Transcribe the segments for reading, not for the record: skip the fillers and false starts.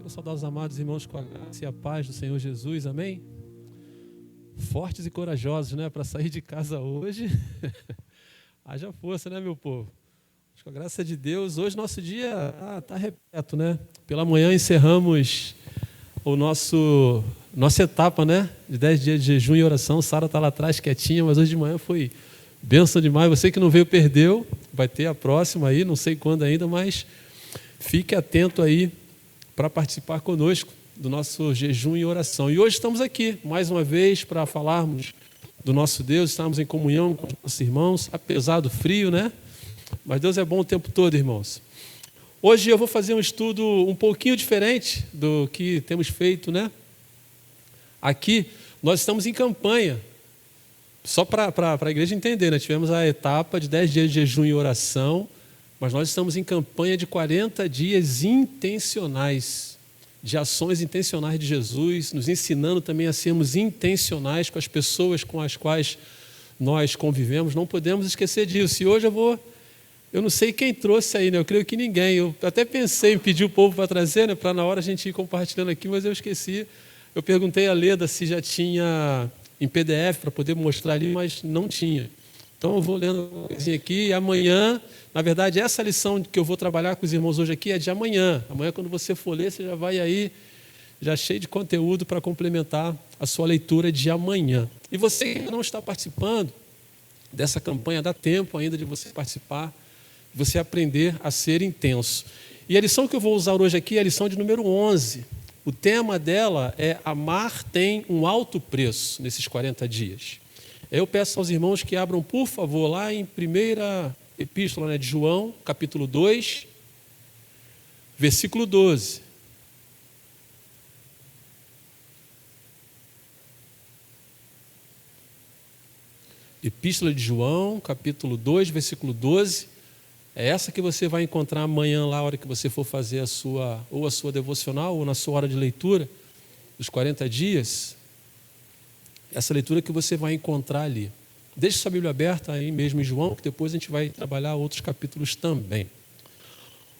Quero saudar os amados irmãos com a graça e a paz do Senhor Jesus, amém? Fortes e corajosos, né? Para sair de casa hoje. Haja força, né, meu povo? Com a graça de Deus, hoje nosso dia está repleto, né? Pela manhã encerramos nossa etapa, né? De 10 dias de jejum e oração. Sara está lá atrás quietinha, mas hoje de manhã foi bênção demais. Você que não veio, perdeu. Vai ter a próxima aí, não sei quando ainda, mas fique atento aí para participar conosco do nosso jejum e oração. E hoje estamos aqui, mais uma vez, para falarmos do nosso Deus, estamos em comunhão com os nossos irmãos, apesar do frio, né? Mas Deus é bom o tempo todo, irmãos. Hoje eu vou fazer um estudo um pouquinho diferente do que temos feito, né? Aqui, nós estamos em campanha. Só para a igreja entender, né? Tivemos a etapa de 10 dias de jejum e oração, mas nós estamos em campanha de 40 dias intencionais, de ações intencionais de Jesus, nos ensinando também a sermos intencionais com as pessoas com as quais nós convivemos. Não podemos esquecer disso. E hoje eu não sei quem trouxe aí, né? Eu creio que ninguém. Eu até pensei em pedir o povo para trazer, né? Para na hora a gente ir compartilhando aqui, mas eu esqueci. Eu perguntei a Leda se já tinha em PDF para poder mostrar ali, mas não tinha. Então eu vou lendo uma coisinha aqui e amanhã, na verdade, essa lição que eu vou trabalhar com os irmãos hoje aqui é de amanhã. Amanhã, quando você for ler, você já vai aí, já cheio de conteúdo para complementar a sua leitura de amanhã. E você que não está participando dessa campanha, dá tempo ainda de você participar, você aprender a ser intenso. E a lição que eu vou usar hoje aqui é a lição de número 11. O tema dela é Amar tem um alto preço nesses 40 dias. Eu peço aos irmãos que abram, por favor, lá em primeira epístola, né, de João, capítulo 2, versículo 12. Epístola de João, capítulo 2, versículo 12. É essa que você vai encontrar amanhã lá, a hora que você for fazer a sua devocional, ou na sua hora de leitura, dos 40 dias. Essa leitura que você vai encontrar ali. Deixe sua Bíblia aberta aí mesmo em João, que depois a gente vai trabalhar outros capítulos também.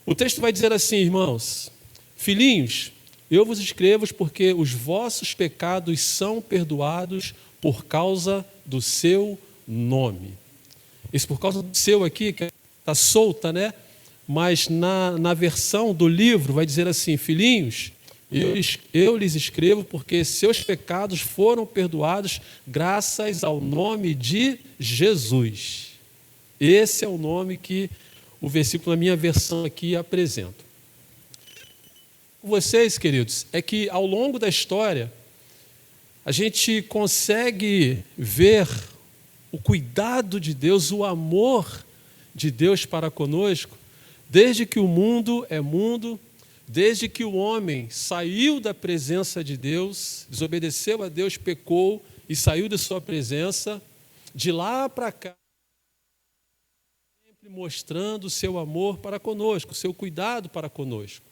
O texto vai dizer assim, irmãos: filhinhos, eu vos escrevo porque os vossos pecados são perdoados por causa do seu nome. Esse por causa do seu aqui, que está solta, né? Mas na versão do livro vai dizer assim: filhinhos, eu lhes escrevo porque seus pecados foram perdoados graças ao nome de Jesus. Esse é o nome que o versículo na minha versão aqui apresenta. Vocês, queridos, é que ao longo da história a gente consegue ver o cuidado de Deus, o amor de Deus para conosco, desde que o mundo é mundo, desde que o homem saiu da presença de Deus, desobedeceu a Deus, pecou e saiu de sua presença, de lá para cá, sempre mostrando o seu amor para conosco, o seu cuidado para conosco.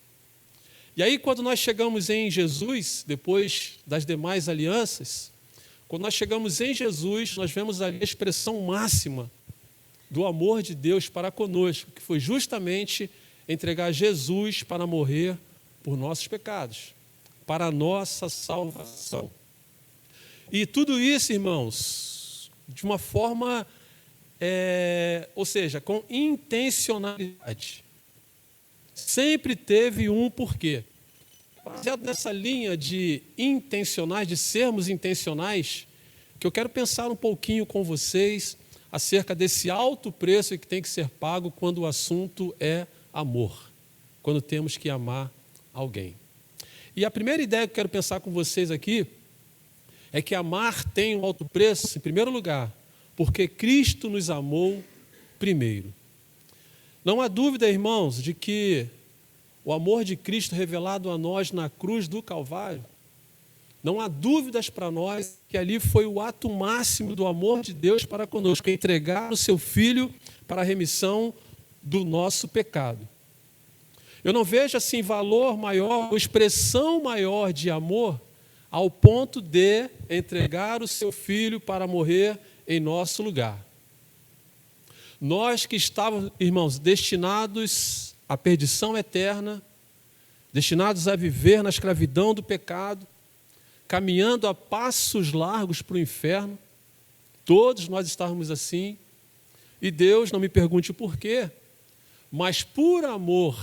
E aí, quando nós chegamos em Jesus, depois das demais alianças, quando nós chegamos em Jesus, nós vemos ali a expressão máxima do amor de Deus para conosco, que foi justamente entregar Jesus para morrer por nossos pecados, para a nossa salvação. E tudo isso, irmãos, de uma forma, ou seja, com intencionalidade. Sempre teve um porquê. Baseado nessa linha de intencionais, de sermos intencionais, que eu quero pensar um pouquinho com vocês acerca desse alto preço que tem que ser pago quando o assunto é amor, quando temos que amar alguém. E a primeira ideia que eu quero pensar com vocês aqui é que amar tem um alto preço, em primeiro lugar, porque Cristo nos amou primeiro. Não há dúvida, irmãos, de que o amor de Cristo revelado a nós na cruz do Calvário, não há dúvidas para nós que ali foi o ato máximo do amor de Deus para conosco, entregar o seu Filho para a remissão do nosso pecado. Eu não vejo assim valor maior, ou expressão maior de amor, ao ponto de entregar o seu Filho para morrer em nosso lugar. Nós que estávamos, irmãos, destinados à perdição eterna, destinados a viver na escravidão do pecado, caminhando a passos largos para o inferno. Todos nós estávamos assim. E Deus, não me pergunte o porquê, mas por amor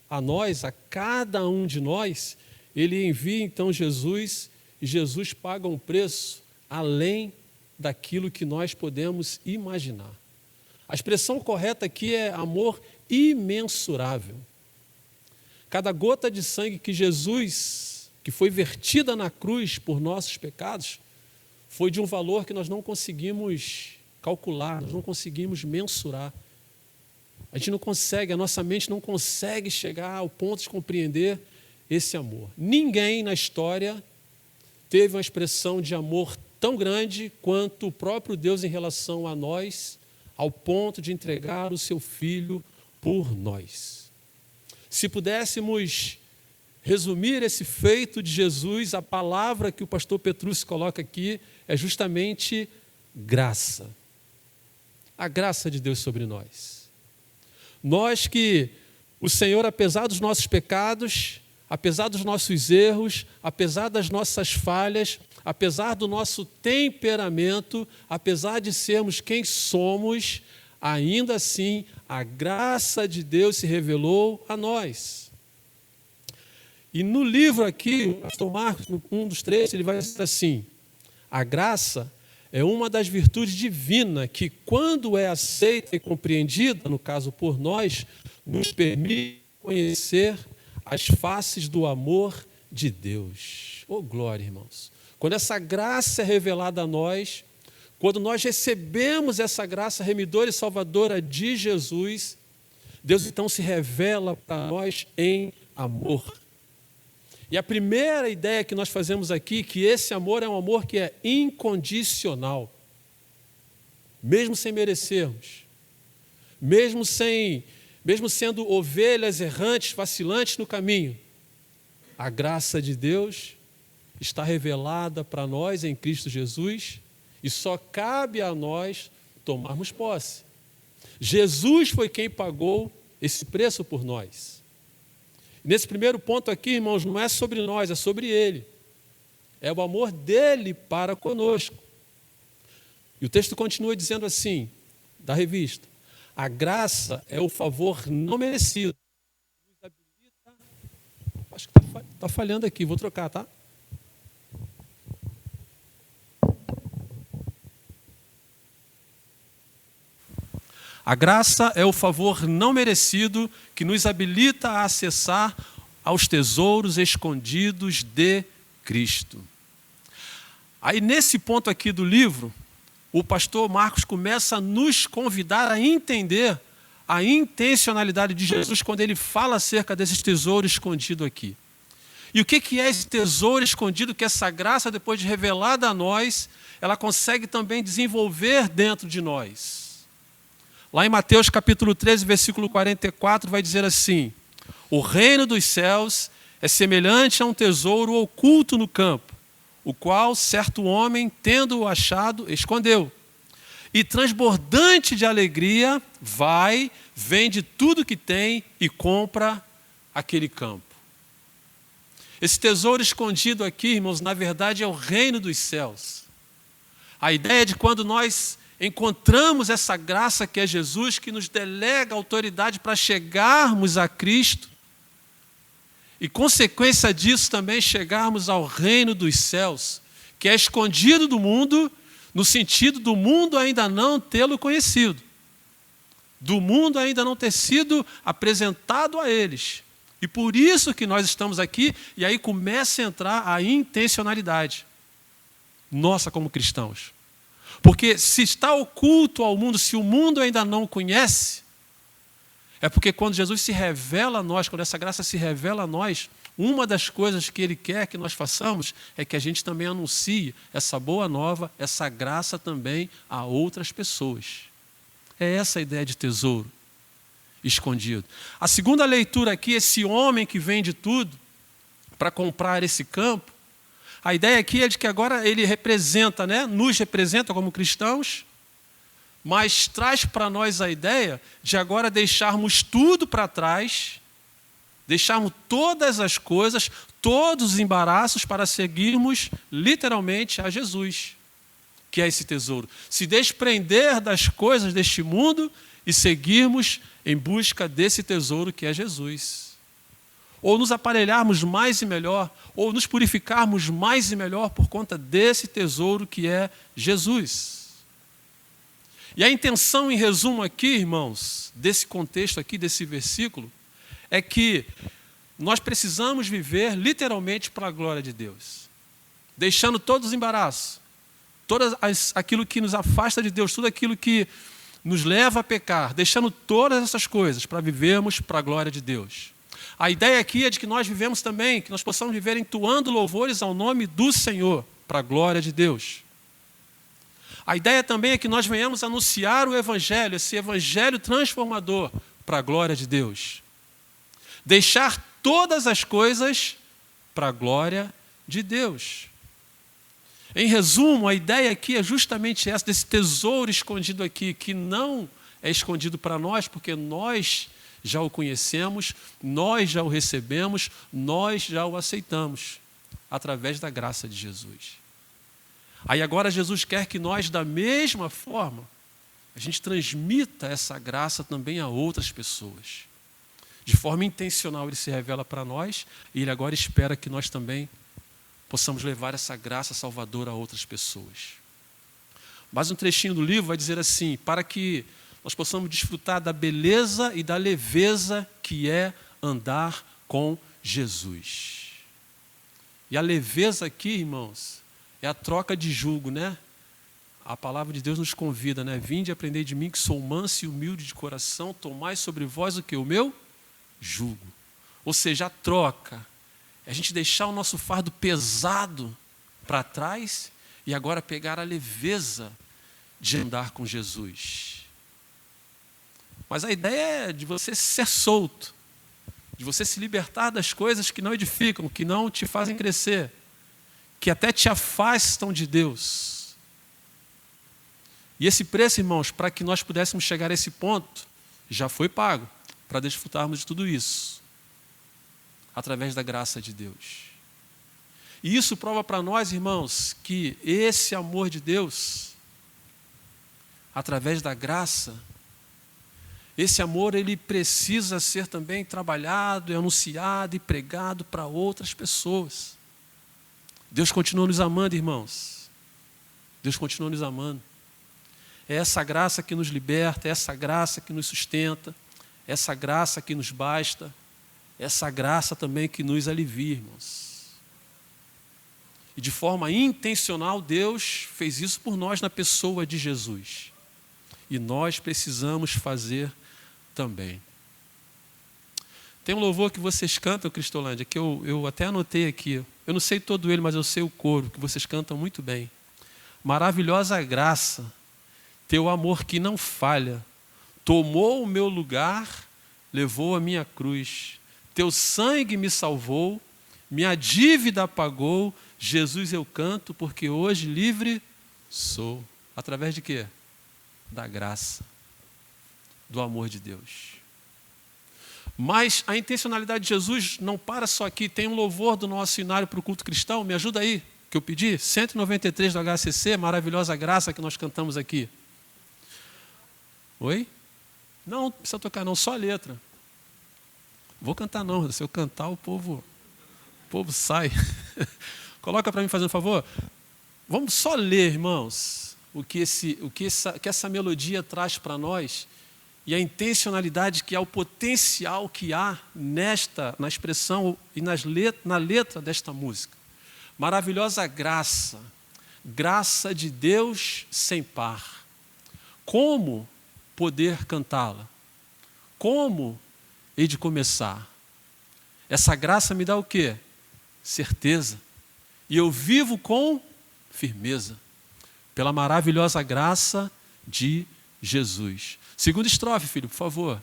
a nós, a cada um de nós, Ele envia então Jesus, e Jesus paga um preço além daquilo que nós podemos imaginar. A expressão correta aqui é amor imensurável. Cada gota de sangue que Jesus, que foi vertida na cruz por nossos pecados, foi de um valor que nós não conseguimos calcular, nós não conseguimos mensurar. A gente não consegue, a nossa mente não consegue chegar ao ponto de compreender esse amor. Ninguém na história teve uma expressão de amor tão grande quanto o próprio Deus em relação a nós, ao ponto de entregar o seu Filho por nós. Se pudéssemos resumir esse feito de Jesus, a palavra que o pastor Petrúcio coloca aqui é justamente graça. A graça de Deus sobre nós. Nós que o Senhor, apesar dos nossos pecados, apesar dos nossos erros, apesar das nossas falhas, apesar do nosso temperamento, apesar de sermos quem somos, ainda assim a graça de Deus se revelou a nós. E no livro aqui, o pastor Marcos, um dos trechos, ele vai dizer assim: a graça é uma das virtudes divinas que, quando é aceita e compreendida, no caso por nós, nos permite conhecer as faces do amor de Deus. Oh, glória, irmãos! Quando essa graça é revelada a nós, quando nós recebemos essa graça remidora e salvadora de Jesus, Deus então se revela para nós em amor. E a primeira ideia que nós fazemos aqui, que esse amor é um amor que é incondicional. Mesmo sem merecermos, mesmo sendo ovelhas errantes, vacilantes no caminho, a graça de Deus está revelada para nós em Cristo Jesus e só cabe a nós tomarmos posse. Jesus foi quem pagou esse preço por nós. Nesse primeiro ponto aqui, irmãos, não é sobre nós, é sobre Ele. É o amor dEle para conosco. E o texto continua dizendo assim, da revista: a graça é o favor não merecido. Acho que está falhando aqui, vou trocar, tá? A graça é o favor não merecido que nos habilita a acessar aos tesouros escondidos de Cristo. Aí, nesse ponto aqui do livro, o pastor Marcos começa a nos convidar a entender a intencionalidade de Jesus quando ele fala acerca desses tesouros escondidos aqui. E o que é esse tesouro escondido que essa graça, depois de revelada a nós, ela consegue também desenvolver dentro de nós? Lá em Mateus capítulo 13, versículo 44, vai dizer assim: o reino dos céus é semelhante a um tesouro oculto no campo, o qual certo homem, tendo-o achado, escondeu. E transbordante de alegria, vai, vende tudo que tem e compra aquele campo. Esse tesouro escondido aqui, irmãos, na verdade é o reino dos céus. A ideia de quando nós encontramos essa graça que é Jesus, que nos delega autoridade para chegarmos a Cristo e, consequência disso, também chegarmos ao reino dos céus, que é escondido do mundo, no sentido do mundo ainda não tê-lo conhecido, do mundo ainda não ter sido apresentado a eles. E por isso que nós estamos aqui, e aí começa a entrar a intencionalidade nossa como cristãos. Porque se está oculto ao mundo, se o mundo ainda não conhece, é porque quando Jesus se revela a nós, quando essa graça se revela a nós, uma das coisas que Ele quer que nós façamos é que a gente também anuncie essa boa nova, essa graça também a outras pessoas. É essa a ideia de tesouro escondido. A segunda leitura aqui, esse homem que vende tudo para comprar esse campo, a ideia aqui é de que agora ele representa, nos representa como cristãos, mas traz para nós a ideia de agora deixarmos tudo para trás, Deixarmos todas as coisas, todos os embaraços para seguirmos literalmente a Jesus, que é esse tesouro. Se desprender das coisas deste mundo e seguirmos em busca desse tesouro que é Jesus. Ou nos aparelharmos mais e melhor, ou nos purificarmos mais e melhor por conta desse tesouro que é Jesus. E a intenção, em resumo aqui, irmãos, desse contexto aqui, desse versículo, é que nós precisamos viver literalmente para a glória de Deus. Deixando todos os embaraços, aquilo que nos afasta de Deus, tudo aquilo que nos leva a pecar, deixando todas essas coisas para vivermos para a glória de Deus. A ideia aqui é de que nós vivemos também, que nós possamos viver entoando louvores ao nome do Senhor, para a glória de Deus. A ideia também é que nós venhamos anunciar o Evangelho, esse Evangelho transformador, para a glória de Deus. Deixar todas as coisas para a glória de Deus. Em resumo, a ideia aqui é justamente essa, desse tesouro escondido aqui, que não é escondido para nós, porque nós já o conhecemos, nós já o recebemos, nós já o aceitamos, através da graça de Jesus. Aí agora Jesus quer que nós, da mesma forma, a gente transmita essa graça também a outras pessoas. De forma intencional ele se revela para nós e ele agora espera que nós também possamos levar essa graça salvadora a outras pessoas. Mas um trechinho do livro vai dizer assim, para que nós possamos desfrutar da beleza e da leveza que é andar com Jesus. E a leveza aqui, irmãos, é a troca de jugo, né? A palavra de Deus nos convida, né? Vinde e aprendei de mim que sou manso e humilde de coração, tomai sobre vós o que? O meu jugo. Ou seja, a troca. É a gente deixar o nosso fardo pesado para trás e agora pegar a leveza de andar com Jesus. Mas a ideia é de você ser solto, de você se libertar das coisas que não edificam, que não te fazem crescer, que até te afastam de Deus. E esse preço, irmãos, para que nós pudéssemos chegar a esse ponto, já foi pago, para desfrutarmos de tudo isso, através da graça de Deus. E isso prova para nós, irmãos, que esse amor de Deus, através da graça, esse amor ele precisa ser também trabalhado, anunciado e pregado para outras pessoas. Deus continua nos amando, irmãos. Deus continua nos amando. É essa graça que nos liberta, é essa graça que nos sustenta, é essa graça que nos basta, é essa graça também que nos alivia, irmãos. E de forma intencional, Deus fez isso por nós na pessoa de Jesus. E nós precisamos fazer também. Tem um louvor que vocês cantam, Cristolândia, que eu até anotei aqui. Eu não sei todo ele, mas eu sei o coro, que vocês cantam muito bem. Maravilhosa graça, teu amor que não falha, tomou o meu lugar, levou a minha cruz. Teu sangue me salvou, minha dívida pagou. Jesus eu canto, porque hoje livre sou. Através de quê? Da graça, do amor de Deus. Mas a intencionalidade de Jesus não para só aqui. Tem um louvor do nosso hinário para o culto cristão. Me ajuda aí, que eu pedi. 193 do HCC, maravilhosa graça que nós cantamos aqui. Oi? Não precisa tocar não, só a letra. Vou cantar não, se eu cantar o povo sai. Coloca para mim, fazendo um favor. Vamos só ler, irmãos, o que essa melodia traz para nós e a intencionalidade que há, o potencial que há na expressão e na letra desta música. Maravilhosa graça, graça de Deus sem par. Como poder cantá-la? Como hei de começar? Essa graça me dá o quê? Certeza. E eu vivo com firmeza, pela maravilhosa graça de Jesus. Segunda estrofe, filho, por favor.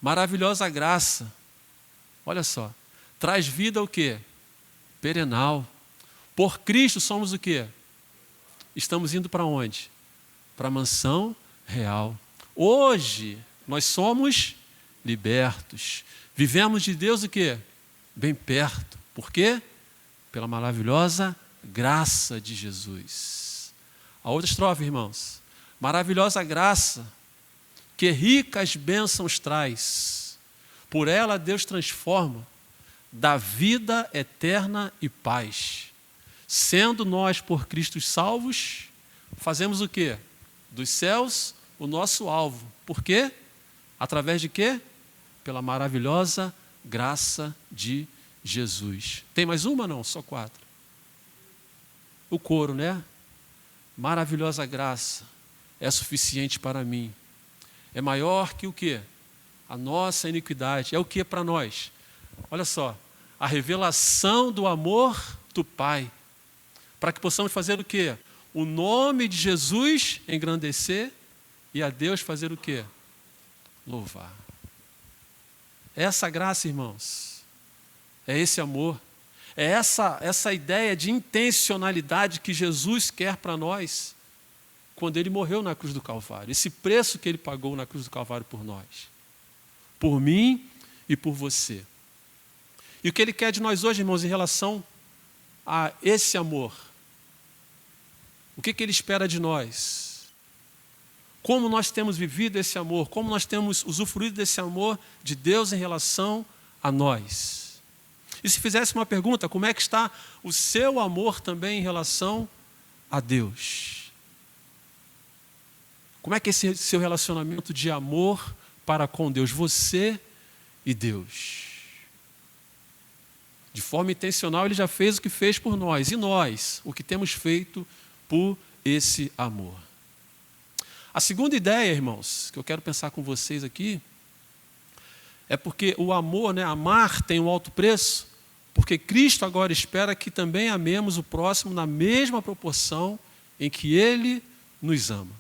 Maravilhosa graça. Olha só. Traz vida o quê? Perenal. Por Cristo somos o quê? Estamos indo para onde? Para a mansão real. Hoje nós somos libertos. Vivemos de Deus o quê? Bem perto. Por quê? Pela maravilhosa graça de Jesus. A outra estrofe, irmãos. Maravilhosa graça, que ricas bênçãos traz. Por ela Deus transforma, dá vida eterna e paz. Sendo nós por Cristo salvos, fazemos o quê? Dos céus o nosso alvo. Por quê? Através de quê? Pela maravilhosa graça de Jesus. Tem mais uma? Não, só 4. O coro, né? Maravilhosa graça é suficiente para mim. É maior que o quê? A nossa iniquidade. É o que para nós? Olha só, a revelação do amor do Pai. Para que possamos fazer o quê? O nome de Jesus engrandecer e a Deus fazer o quê? Louvar. Essa graça, irmãos, é esse amor, é essa ideia de intencionalidade que Jesus quer para nós quando Ele morreu na cruz do Calvário. Esse preço que Ele pagou na cruz do Calvário por nós. Por mim e por você. E o que Ele quer de nós hoje, irmãos, em relação a esse amor? O que Ele espera de nós? Como nós temos vivido esse amor? Como nós temos usufruído desse amor de Deus em relação a nós? E se fizesse uma pergunta, como é que está o seu amor também em relação a Deus? Como é que é esse seu relacionamento de amor para com Deus? Você e Deus. De forma intencional, Ele já fez o que fez por nós. E nós, o que temos feito por esse amor. A segunda ideia, irmãos, que eu quero pensar com vocês aqui, é porque o amor, né, amar tem um alto preço, porque Cristo agora espera que também amemos o próximo na mesma proporção em que Ele nos ama.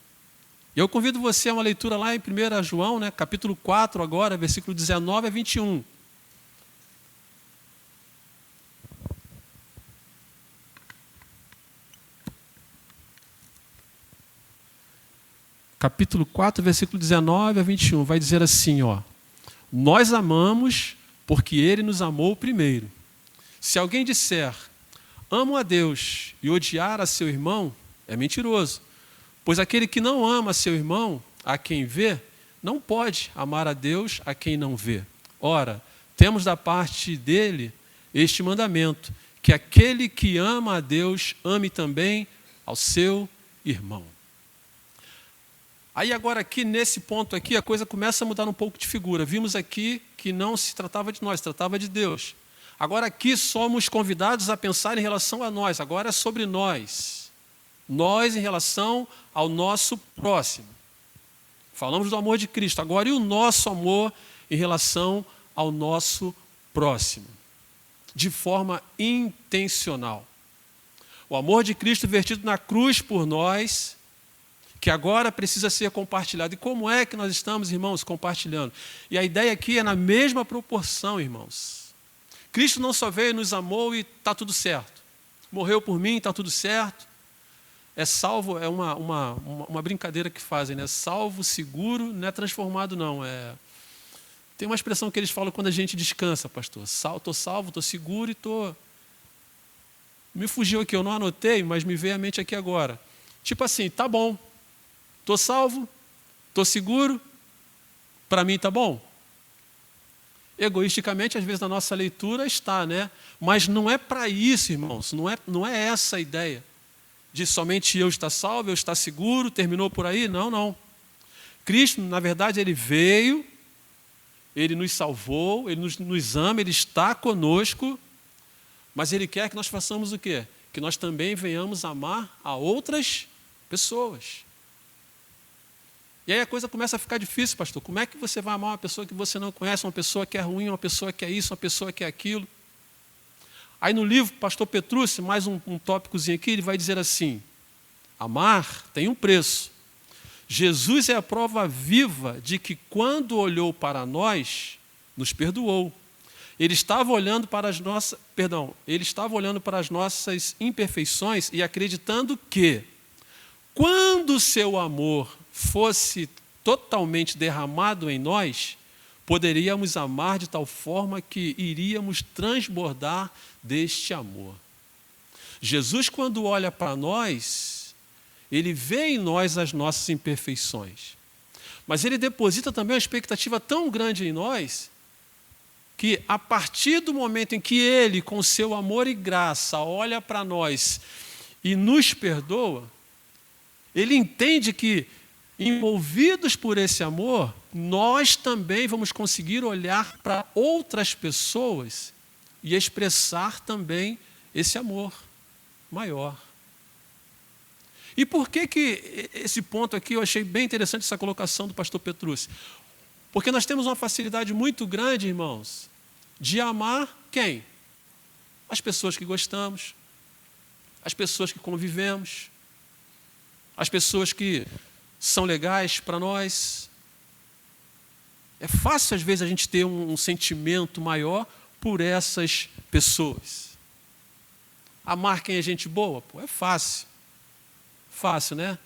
E eu convido você a uma leitura lá em 1 João, né, capítulo 4 agora, versículo 19 a 21. Capítulo 4, versículo 19 a 21, vai dizer assim, ó: nós amamos porque Ele nos amou primeiro. Se alguém disser, amo a Deus e odiar a seu irmão, é mentiroso. Pois aquele que não ama seu irmão, a quem vê, não pode amar a Deus a quem não vê. Ora, temos da parte dele este mandamento, que aquele que ama a Deus, ame também ao seu irmão. Aí agora aqui, nesse ponto aqui, a coisa começa a mudar um pouco de figura. Vimos aqui que não se tratava de nós, se tratava de Deus. Agora aqui somos convidados a pensar em relação a nós. Agora é sobre nós. Nós em relação ao nosso próximo. Falamos do amor de Cristo. Agora e o nosso amor em relação ao nosso próximo? De forma intencional. O amor de Cristo vertido na cruz por nós, que agora precisa ser compartilhado. E como é que nós estamos, irmãos, compartilhando? E a ideia aqui é na mesma proporção, irmãos. Cristo não só veio, nos amou e está tudo certo. Morreu por mim, está tudo certo. É salvo, é uma brincadeira que fazem, né? Salvo, seguro, não é transformado, não. Tem uma expressão que eles falam quando a gente descansa, pastor. Estou salvo, estou seguro e estou... Me fugiu aqui, eu não anotei, mas me veio à mente aqui agora. Tipo assim, tá bom. Estou salvo, estou seguro, para mim está bom. Egoisticamente, às vezes, na nossa leitura está, né? Mas não é para isso, irmãos, não é essa a ideia. De somente eu estar salvo, eu estar seguro, terminou por aí? Não, não. Cristo, na verdade, Ele veio, Ele nos salvou, Ele nos ama, Ele está conosco, mas Ele quer que nós façamos o quê? Que nós também venhamos amar a outras pessoas. E aí a coisa começa a ficar difícil, pastor. Como é que você vai amar uma pessoa que você não conhece, uma pessoa que é ruim, uma pessoa que é isso, uma pessoa que é aquilo? Aí no livro, pastor Petrucci, mais um tópicozinho aqui, ele vai dizer assim, amar tem um preço. Jesus é a prova viva de que quando olhou para nós, nos perdoou. Ele estava olhando para as nossas imperfeições e acreditando que, quando o seu amor fosse totalmente derramado em nós, poderíamos amar de tal forma que iríamos transbordar deste amor. Jesus, quando olha para nós, ele vê em nós as nossas imperfeições. Mas ele deposita também uma expectativa tão grande em nós, que a partir do momento em que ele, com seu amor e graça, olha para nós e nos perdoa, ele entende que, envolvidos por esse amor, nós também vamos conseguir olhar para outras pessoas e expressar também esse amor maior. E por que esse ponto aqui eu achei bem interessante, essa colocação do pastor Petrucci? Porque nós temos uma facilidade muito grande, irmãos, de amar quem? As pessoas que gostamos, as pessoas que convivemos, as pessoas que são legais para nós. É fácil, às vezes, a gente ter um sentimento maior por essas pessoas. Amar quem é gente boa? Pô, é fácil. Fácil, né?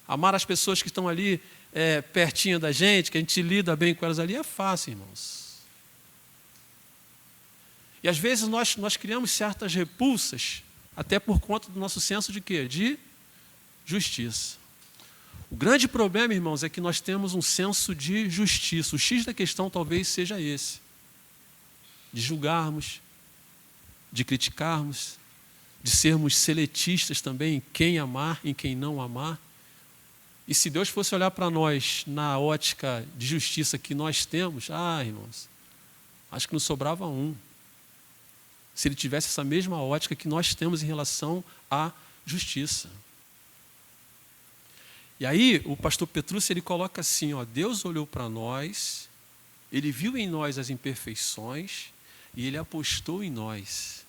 Amar as pessoas que estão ali pertinho da gente, que a gente lida bem com elas ali, é fácil, irmãos. E às vezes nós criamos certas repulsas, até por conta do nosso senso de quê? De justiça. O grande problema, irmãos, é que nós temos um senso de justiça. O X da questão talvez seja esse. De julgarmos, de criticarmos, de sermos seletistas também em quem amar, em quem não amar. E se Deus fosse olhar para nós na ótica de justiça que nós temos, irmãos, acho que não sobrava um. Se ele tivesse essa mesma ótica que nós temos em relação à justiça. E aí, o pastor Petrucci, ele coloca assim, Deus olhou para nós, ele viu em nós as imperfeições e ele apostou em nós.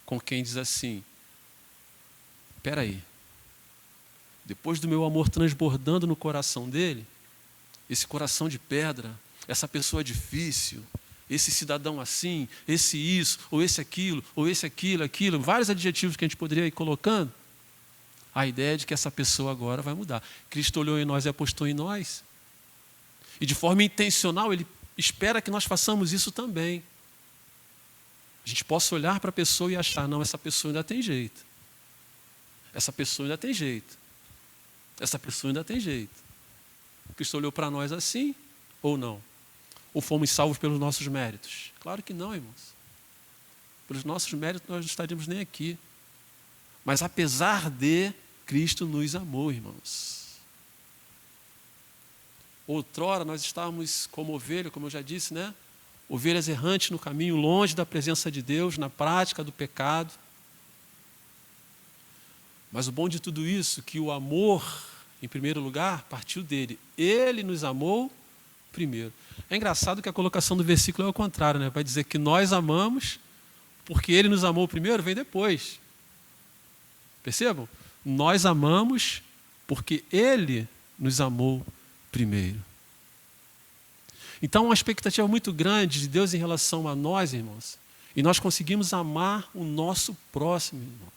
Com quem diz assim, espera aí, depois do meu amor transbordando no coração dele, esse coração de pedra, essa pessoa difícil, esse cidadão assim, esse isso, ou esse aquilo, aquilo, vários adjetivos que a gente poderia ir colocando, a ideia de que essa pessoa agora vai mudar. Cristo olhou em nós e apostou em nós. E de forma intencional, ele espera que nós façamos isso também. A gente possa olhar para a pessoa e achar, não, essa pessoa ainda tem jeito. Essa pessoa ainda tem jeito. Essa pessoa ainda tem jeito. Cristo olhou para nós assim ou não? Ou fomos salvos pelos nossos méritos? Claro que não, irmãos. Pelos nossos méritos nós não estaríamos nem aqui. Mas apesar de, Cristo nos amou, irmãos. Outrora nós estávamos como ovelha, como eu já disse, né? Ovelhas errantes no caminho, longe da presença de Deus, na prática do pecado. Mas o bom de tudo isso, que o amor, em primeiro lugar, partiu dele. Ele nos amou primeiro. É engraçado que a colocação do versículo é o contrário, né? Vai dizer que nós amamos porque ele nos amou primeiro, vem depois. Percebam? Nós amamos porque ele nos amou primeiro. Então, uma expectativa muito grande de Deus em relação a nós, irmãos. E nós conseguimos amar o nosso próximo, irmão.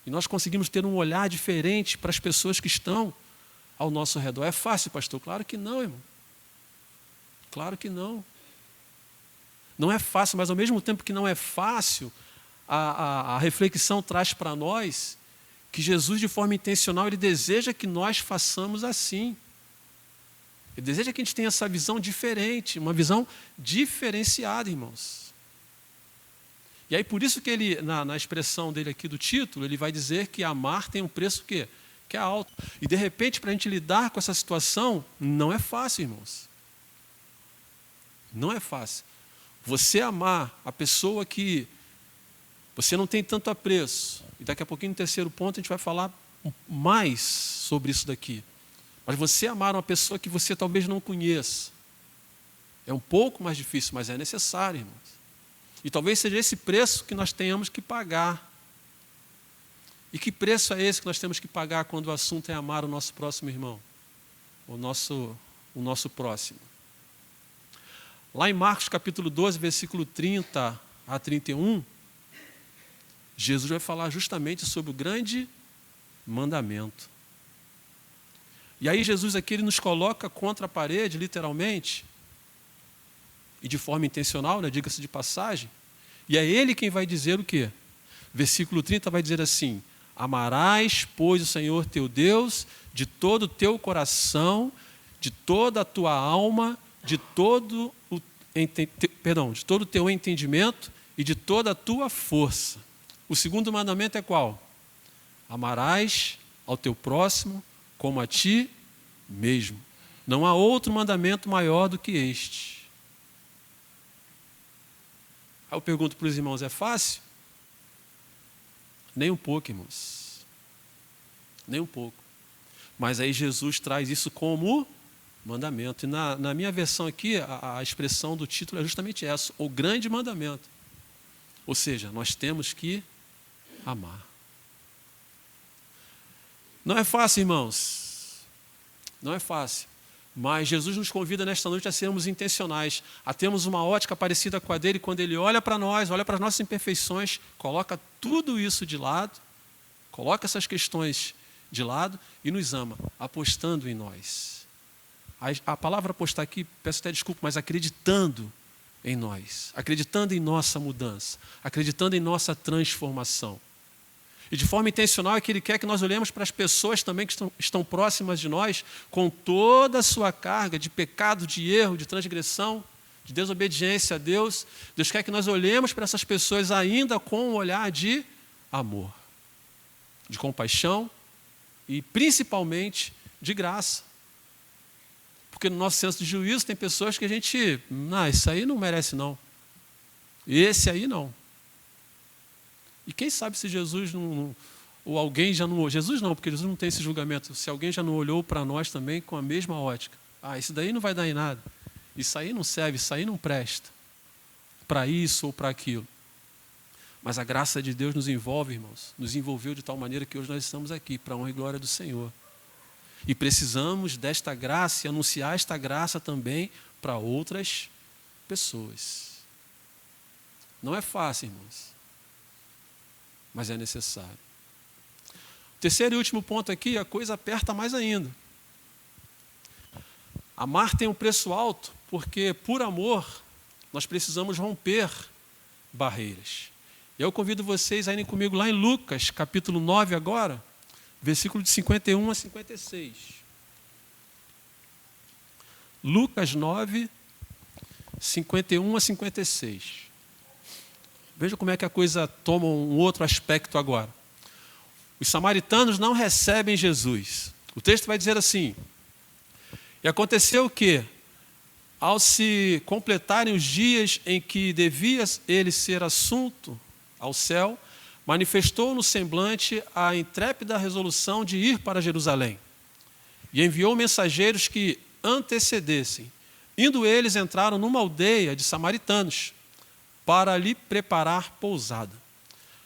E nós conseguimos ter um olhar diferente para as pessoas que estão ao nosso redor. É fácil, pastor? Claro que não, irmão. Claro que não. Não é fácil, mas ao mesmo tempo que não é fácil, a reflexão traz para nós que Jesus, de forma intencional, ele deseja que nós façamos assim. Ele deseja que a gente tenha essa visão diferente, uma visão diferenciada, irmãos. E aí, por isso que ele, na expressão dele aqui do título, ele vai dizer que amar tem um preço que é alto. E, de repente, para a gente lidar com essa situação, não é fácil, irmãos. Não é fácil. Você amar a pessoa que você não tem tanto apreço, e daqui a pouquinho, no terceiro ponto, a gente vai falar mais sobre isso daqui. Mas você amar uma pessoa que você talvez não conheça, é um pouco mais difícil, mas é necessário, irmãos. E talvez seja esse preço que nós tenhamos que pagar. E que preço é esse que nós temos que pagar quando o assunto é amar o nosso próximo irmão? O nosso próximo. Lá em Marcos capítulo 12, versículo 30 a 31, Jesus vai falar justamente sobre o grande mandamento. E aí Jesus aqui ele nos coloca contra a parede, literalmente, e de forma intencional, né, diga-se de passagem, e é ele quem vai dizer o quê? Versículo 30 vai dizer assim: amarás, pois, o Senhor teu Deus de todo o teu coração, de toda a tua alma, de todo o teu entendimento e de toda a tua força. O segundo mandamento é qual? Amarás ao teu próximo como a ti mesmo. Não há outro mandamento maior do que este. Aí eu pergunto para os irmãos, é fácil? Nem um pouco, irmãos. Nem um pouco. Mas aí Jesus traz isso como mandamento. E na minha versão aqui, a expressão do título é justamente essa, o grande mandamento. Ou seja, nós temos que amar. Não é fácil, irmãos. Não é fácil. Mas Jesus nos convida nesta noite a sermos intencionais, a termos uma ótica parecida com a dele, quando ele olha para nós, olha para as nossas imperfeições, coloca tudo isso de lado, coloca essas questões de lado e nos ama, apostando em nós. A palavra apostar aqui, peço até desculpa, mas acreditando em nós, acreditando em nossa mudança, acreditando em nossa transformação. E de forma intencional é que ele quer que nós olhemos para as pessoas também que estão próximas de nós, com toda a sua carga de pecado, de erro, de transgressão, de desobediência a Deus. Deus quer que nós olhemos para essas pessoas ainda com um olhar de amor, de compaixão e principalmente de graça. Porque no nosso senso de juízo tem pessoas que a gente, isso aí não merece não. Esse aí não. E quem sabe se Jesus não, ou alguém já não, Jesus não, porque Jesus não tem esse julgamento, se alguém já não olhou para nós também com a mesma ótica. Isso daí não vai dar em nada, isso aí não serve, isso aí não presta, para isso ou para aquilo. Mas a graça de Deus nos envolve, irmãos, nos envolveu de tal maneira que hoje nós estamos aqui, para a honra e glória do Senhor. E precisamos desta graça e anunciar esta graça também para outras pessoas. Não é fácil, irmãos, mas é necessário. O terceiro e último ponto aqui, a coisa aperta mais ainda. Amar tem um preço alto, porque por amor nós precisamos romper barreiras. E eu convido vocês a irem comigo lá em Lucas, capítulo 9 agora, versículo de 51 a 56. Lucas 9, 51 a 56. Veja como é que a coisa toma um outro aspecto agora. Os samaritanos não recebem Jesus. O texto vai dizer assim: e aconteceu que, ao se completarem os dias em que devia ele ser assunto ao céu, manifestou no semblante a intrépida resolução de ir para Jerusalém. E enviou mensageiros que antecedessem. Indo eles, entraram numa aldeia de samaritanos, para lhe preparar pousada.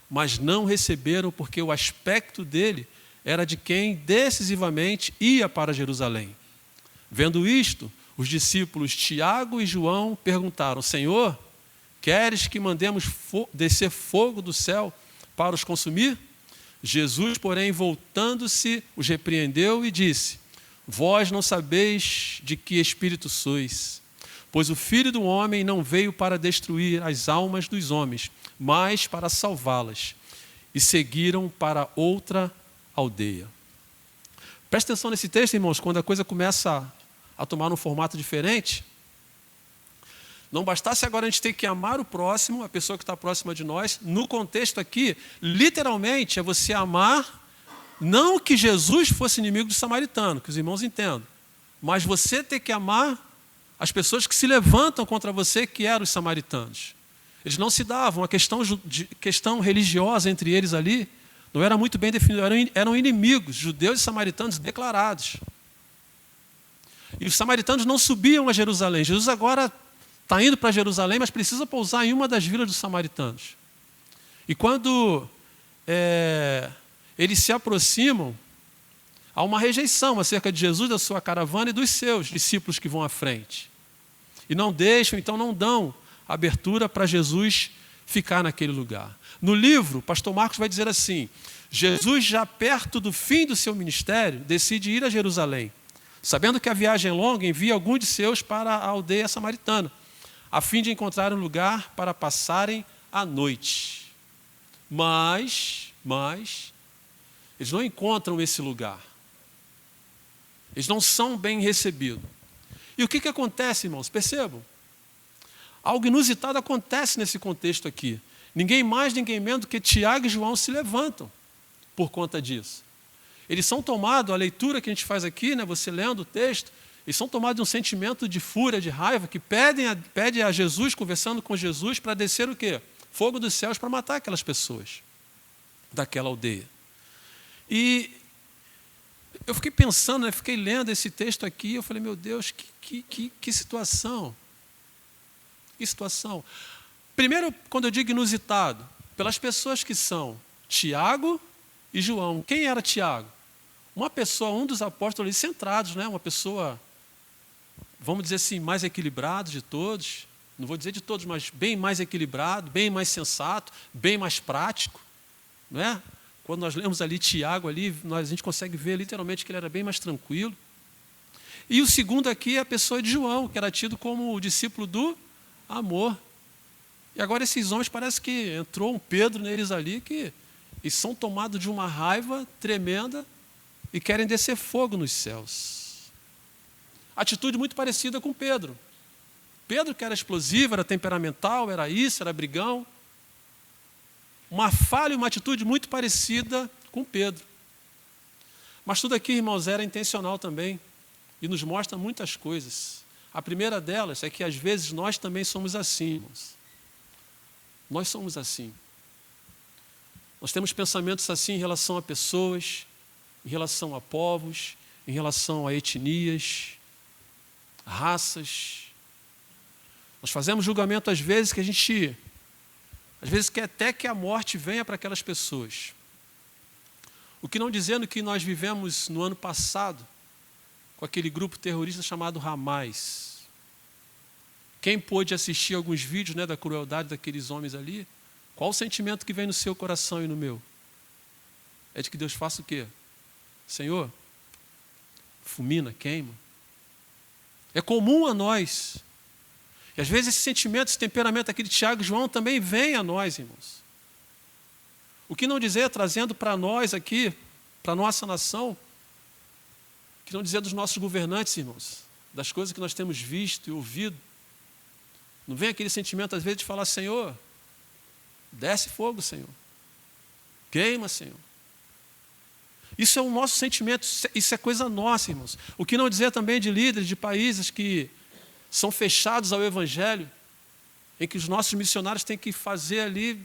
Mas não receberam, porque o aspecto dele era de quem decisivamente ia para Jerusalém. Vendo isto, os discípulos Tiago e João perguntaram: Senhor, queres que mandemos descer fogo do céu para os consumir? Jesus, porém, voltando-se, os repreendeu e disse: Vós não sabeis de que espírito sois, pois o Filho do Homem não veio para destruir as almas dos homens, mas para salvá-las. E seguiram para outra aldeia. Presta atenção nesse texto, irmãos, quando a coisa começa a tomar um formato diferente. Não bastasse agora a gente ter que amar o próximo, a pessoa que está próxima de nós. No contexto aqui, literalmente, é você amar, não que Jesus fosse inimigo do samaritano, que os irmãos entendam, mas você ter que amar as pessoas que se levantam contra você, que eram os samaritanos. Eles não se davam, a questão religiosa entre eles ali não era muito bem definida, eram inimigos, judeus e samaritanos declarados. E os samaritanos não subiam a Jerusalém. Jesus agora está indo para Jerusalém, mas precisa pousar em uma das vilas dos samaritanos. E quando eles se aproximam, há uma rejeição acerca de Jesus, da sua caravana e dos seus discípulos que vão à frente. E não deixam, então não dão abertura para Jesus ficar naquele lugar. No livro, o pastor Marcos vai dizer assim: Jesus, já perto do fim do seu ministério, decide ir a Jerusalém. Sabendo que a viagem é longa, envia alguns de seus para a aldeia samaritana, a fim de encontrar um lugar para passarem a noite. Mas, eles não encontram esse lugar. Eles não são bem recebidos. E o que acontece, irmãos? Percebam? Algo inusitado acontece nesse contexto aqui. Ninguém mais, ninguém menos do que Tiago e João se levantam por conta disso. Eles são tomados, a leitura que a gente faz aqui, né, você lendo o texto, eles são tomados de um sentimento de fúria, de raiva, que pedem a Jesus, conversando com Jesus, para descer o quê? Fogo dos céus para matar aquelas pessoas daquela aldeia. E eu fiquei pensando, né, fiquei lendo esse texto aqui, eu falei, meu Deus, que situação. Que situação. Primeiro, quando eu digo inusitado, pelas pessoas que são Tiago e João. Quem era Tiago? Uma pessoa, um dos apóstolos centrados, né? Uma pessoa, vamos dizer assim, mais equilibrado de todos. Não vou dizer de todos, mas bem mais equilibrado, bem mais sensato, bem mais prático. Não é? Quando nós lemos ali Tiago, ali, a gente consegue ver literalmente que ele era bem mais tranquilo. E o segundo aqui é a pessoa de João, que era tido como o discípulo do amor. E agora esses homens, parece que entrou um Pedro neles ali, que eles são tomados de uma raiva tremenda e querem descer fogo nos céus. Atitude muito parecida com Pedro. Pedro, que era explosivo, era temperamental, era isso, era brigão. Uma falha e uma atitude muito parecida com Pedro. Mas tudo aqui, irmãos, era intencional também e nos mostra muitas coisas. A primeira delas é que às vezes nós também somos assim, irmãos. Nós somos assim. Nós temos pensamentos assim em relação a pessoas, em relação a povos, em relação a etnias, raças. Nós fazemos julgamento às vezes que a gente, às vezes quer até que a morte venha para aquelas pessoas. O que não dizendo que nós vivemos no ano passado com aquele grupo terrorista chamado Hamas. Quem pôde assistir alguns vídeos, né, da crueldade daqueles homens ali, qual o sentimento que vem no seu coração e no meu? É de que Deus faça o quê? Senhor, fulmina, queima. É comum a nós. E às vezes esse sentimento, esse temperamento aqui de Tiago e João também vem a nós, irmãos. O que não dizer, trazendo para nós aqui, para a nossa nação, o que não dizer dos nossos governantes, irmãos, das coisas que nós temos visto e ouvido. Não vem aquele sentimento, às vezes, de falar, Senhor, desce fogo, Senhor. Queima, Senhor. Isso é o nosso sentimento, isso é coisa nossa, irmãos. O que não dizer também de líderes de países que são fechados ao Evangelho, em que os nossos missionários têm que fazer ali,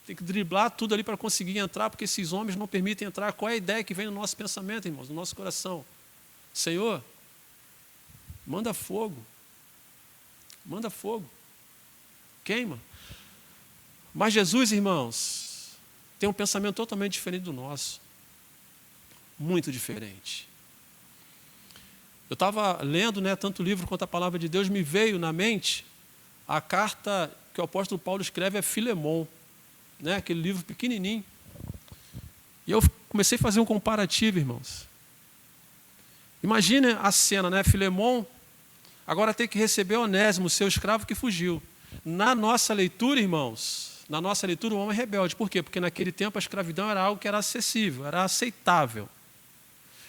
têm que driblar tudo ali para conseguir entrar, porque esses homens não permitem entrar. Qual é a ideia que vem no nosso pensamento, irmãos, no nosso coração? Senhor, manda fogo. Manda fogo. Queima. Mas Jesus, irmãos, tem um pensamento totalmente diferente do nosso. Muito diferente. Eu estava lendo, né, tanto o livro quanto a palavra de Deus, me veio na mente a carta que o apóstolo Paulo escreve a Filemon, né, aquele livro pequenininho. E eu comecei a fazer um comparativo, irmãos. Imagine a cena, né, Filemon agora tem que receber Onésimo, seu escravo que fugiu. Na nossa leitura, irmãos, na nossa leitura o homem é rebelde. Por quê? Porque naquele tempo a escravidão era algo que era acessível, era aceitável.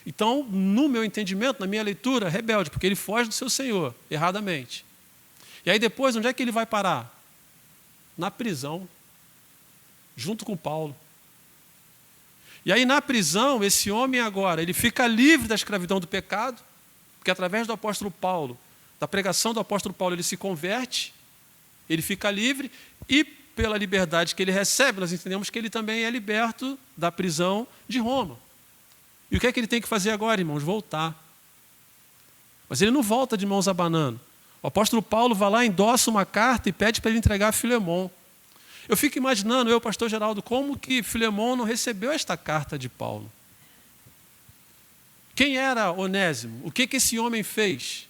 Então, no meu entendimento, na minha leitura, rebelde, porque ele foge do seu senhor, erradamente. E aí depois, onde é que ele vai parar? Na prisão, junto com Paulo. E aí na prisão, esse homem agora, ele fica livre da escravidão do pecado, porque através do apóstolo Paulo, da pregação do apóstolo Paulo, ele se converte, ele fica livre, e pela liberdade que ele recebe, nós entendemos que ele também é liberto da prisão de Roma. E o que é que ele tem que fazer agora, irmãos? Voltar. Mas ele não volta de mãos abanando. O apóstolo Paulo vai lá, endossa uma carta e pede para ele entregar a Filemon. Eu fico imaginando, eu, pastor Geraldo, como que Filemon não recebeu esta carta de Paulo. Quem era Onésimo? O que esse homem fez?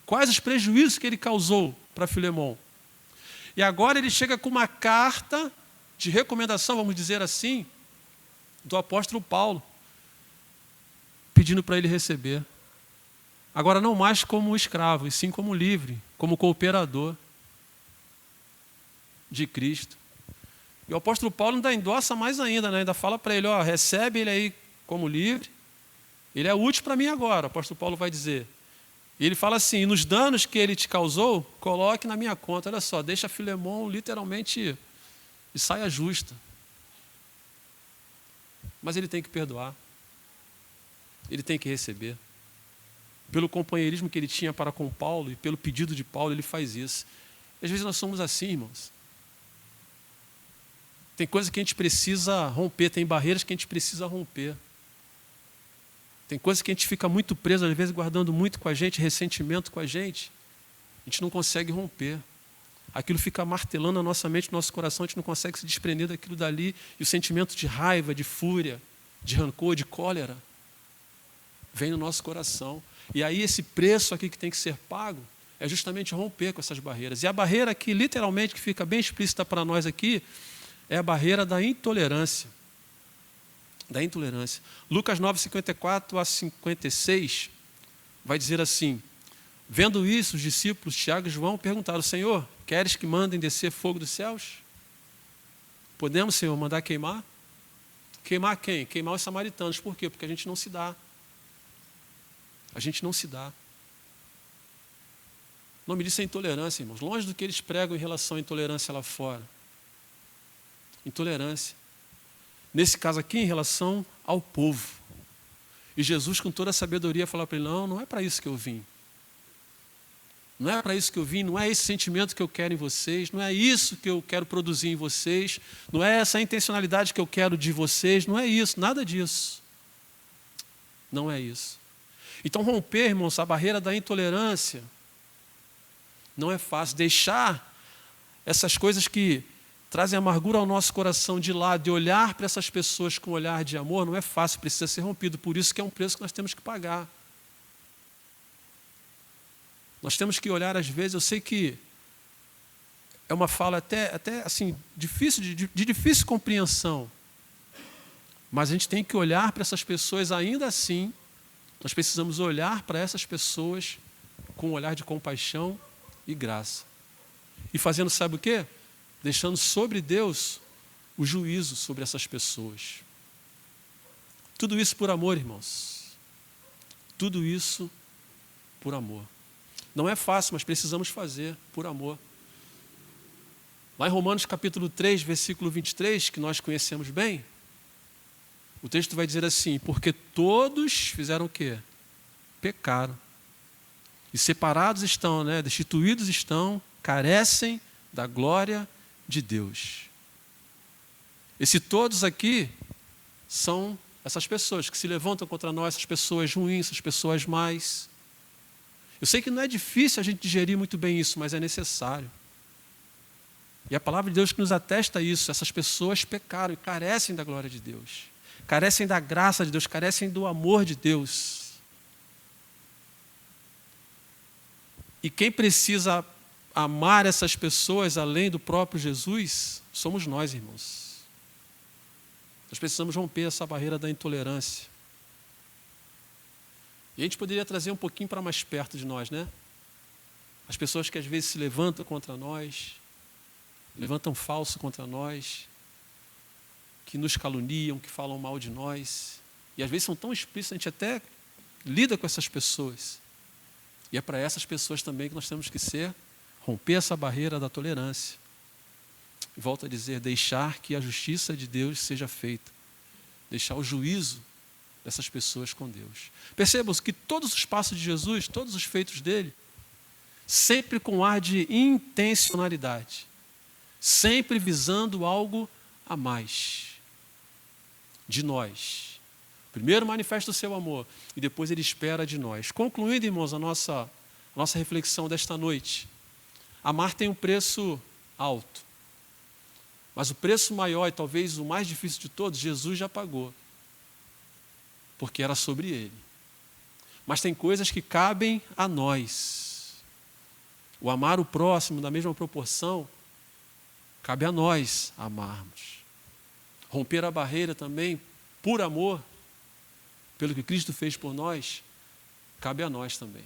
Quais os prejuízos que ele causou para Filemon? E agora ele chega com uma carta de recomendação, vamos dizer assim, do apóstolo Paulo, pedindo para ele receber. Agora não mais como escravo, e sim como livre, como cooperador. de Cristo. E o apóstolo Paulo ainda endossa mais ainda, né? Ainda fala para ele, ó, recebe ele aí como livre, ele é útil para mim agora, o apóstolo Paulo vai dizer. E ele fala assim, nos danos que ele te causou, coloque na minha conta. Olha só, deixa Filemon literalmente de saia justa. Mas ele tem que perdoar. Ele tem que receber. Pelo companheirismo que ele tinha para com Paulo e pelo pedido de Paulo, ele faz isso. E às vezes nós somos assim, irmãos. Tem coisas que a gente precisa romper, tem barreiras que a gente precisa romper. Tem coisas que a gente fica muito preso, às vezes guardando muito com a gente, ressentimento com a gente não consegue romper. Aquilo fica martelando na nossa mente, no nosso coração, a gente não consegue se desprender daquilo dali, e o sentimento de raiva, de fúria, de rancor, de cólera, vem no nosso coração. E aí esse preço aqui que tem que ser pago é justamente romper com essas barreiras. E a barreira aqui, literalmente, que fica bem explícita para nós aqui, é a barreira da intolerância. Da intolerância. Lucas 9, 54 a 56 vai dizer assim: vendo isso, os discípulos Tiago e João perguntaram, Senhor, queres que mandem descer fogo dos céus? Podemos, Senhor, mandar queimar? Queimar quem? Queimar os samaritanos. Por quê? Porque a gente não se dá. A gente não se dá. O nome disso é intolerância, irmãos. Longe do que eles pregam em relação à intolerância lá fora. Intolerância. Nesse caso aqui, em relação ao povo. E Jesus, com toda a sabedoria, falou para ele, não é para isso que eu vim. Não é para isso que eu vim, não é esse sentimento que eu quero em vocês, não é isso que eu quero produzir em vocês, não é essa intencionalidade que eu quero de vocês, não é isso, nada disso. Não é isso. Então, romper, irmãos, a barreira da intolerância não é fácil. Deixar essas coisas que trazem amargura ao nosso coração de lado e olhar para essas pessoas com um olhar de amor não é fácil, precisa ser rompido. Por isso que é um preço que nós temos que pagar. Nós temos que olhar, às vezes, eu sei que é uma fala até assim, difícil, de difícil compreensão, mas a gente tem que olhar para essas pessoas ainda assim, nós precisamos olhar para essas pessoas com um olhar de compaixão e graça. E fazendo, sabe o quê? Deixando sobre Deus o juízo sobre essas pessoas. Tudo isso por amor, irmãos. Tudo isso por amor. Não é fácil, mas precisamos fazer por amor. Lá em Romanos capítulo 3, versículo 23, que nós conhecemos bem, o texto vai dizer assim, porque todos fizeram o quê? Pecaram. E separados estão, destituídos estão, carecem da glória de Deus. Esse todos aqui são essas pessoas que se levantam contra nós, essas pessoas ruins, essas pessoas más. Eu sei que não é difícil a gente digerir muito bem isso, mas é necessário. E a palavra de Deus que nos atesta isso, essas pessoas pecaram e carecem da glória de Deus, carecem da graça de Deus, carecem do amor de Deus. E quem precisa amar essas pessoas além do próprio Jesus, somos nós, irmãos. Nós precisamos romper essa barreira da intolerância. E a gente poderia trazer um pouquinho para mais perto de nós, né? As pessoas que às vezes se levantam contra nós, levantam falso contra nós, que nos caluniam, que falam mal de nós. E às vezes são tão explícitas, a gente até lida com essas pessoas. E é para essas pessoas também que nós temos que romper essa barreira da tolerância. E volto a dizer, deixar que a justiça de Deus seja feita. Deixar o juízo dessas pessoas com Deus. Percebam que todos os passos de Jesus, todos os feitos dele, sempre com ar de intencionalidade, sempre visando algo a mais de nós. Primeiro manifesta o seu amor e depois ele espera de nós. Concluindo, irmãos, a nossa reflexão desta noite, amar tem um preço alto, mas o preço maior e talvez o mais difícil de todos, Jesus já pagou, porque era sobre ele. Mas tem coisas que cabem a nós. O amar o próximo na mesma proporção, cabe a nós amarmos. Romper a barreira também, por amor, pelo que Cristo fez por nós, cabe a nós também.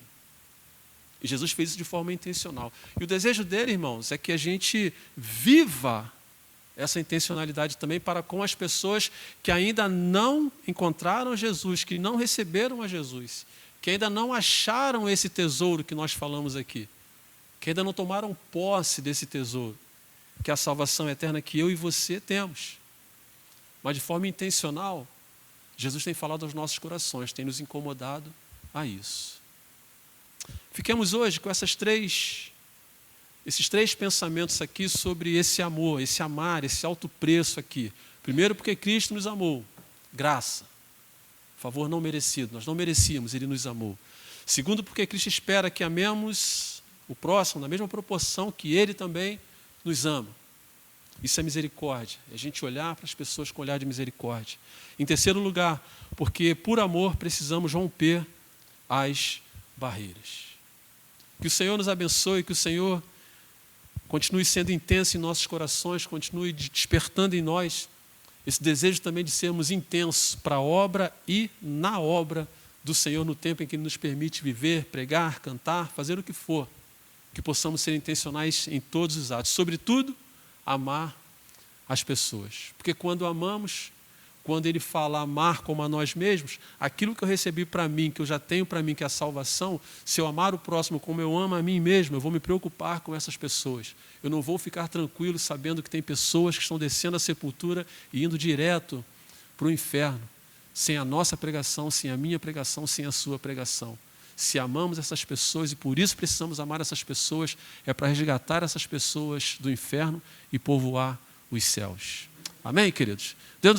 E Jesus fez isso de forma intencional. E o desejo dele, irmãos, é que a gente viva essa intencionalidade também para com as pessoas que ainda não encontraram Jesus, que não receberam a Jesus, que ainda não acharam esse tesouro que nós falamos aqui, que ainda não tomaram posse desse tesouro, que é a salvação eterna que eu e você temos. Mas de forma intencional, Jesus tem falado aos nossos corações, tem nos incomodado a isso. Fiquemos hoje com esses três pensamentos aqui sobre esse amor, esse amar, esse alto preço aqui. Primeiro, porque Cristo nos amou, graça, favor não merecido, nós não merecíamos, Ele nos amou. Segundo, porque Cristo espera que amemos o próximo na mesma proporção que Ele também nos ama. Isso é misericórdia, é a gente olhar para as pessoas com olhar de misericórdia. Em terceiro lugar, porque por amor precisamos romper as barreiras. Que o Senhor nos abençoe, que o Senhor continue sendo intenso em nossos corações, continue despertando em nós esse desejo também de sermos intensos para a obra e na obra do Senhor no tempo em que Ele nos permite viver, pregar, cantar, fazer o que for. Que possamos ser intencionais em todos os atos. Sobretudo, amar as pessoas. Porque quando amamos, quando Ele fala amar como a nós mesmos, aquilo que eu recebi para mim, que eu já tenho para mim, que é a salvação, se eu amar o próximo como eu amo a mim mesmo, eu vou me preocupar com essas pessoas. Eu não vou ficar tranquilo sabendo que tem pessoas que estão descendo a sepultura e indo direto para o inferno, sem a nossa pregação, sem a minha pregação, sem a sua pregação. Se amamos essas pessoas e por isso precisamos amar essas pessoas, é para resgatar essas pessoas do inferno e povoar os céus. Amém, queridos? Deus nos abençoe.